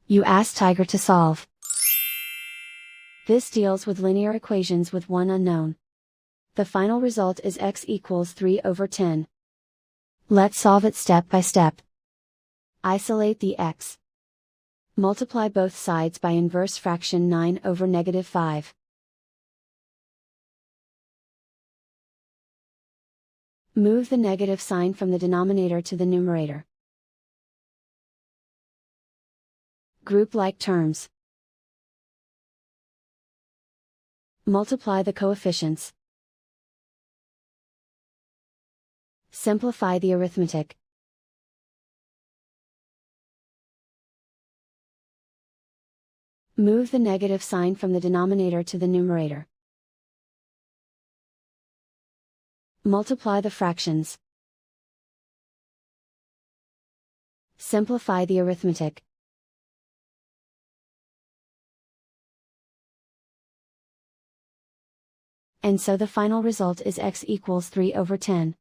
You ask Tiger to solve. This deals with linear equations with one unknown. The final result is x equals 3/10. Let's solve it step by step. Isolate the x. Multiply both sides by inverse fraction 9/5. Move the negative sign from the denominator to the numerator. Group like terms. Multiply the coefficients. Simplify the arithmetic. Move the negative sign from the denominator to the numerator. Multiply the fractions. Simplify the arithmetic. And so the final result is x equals 3/10.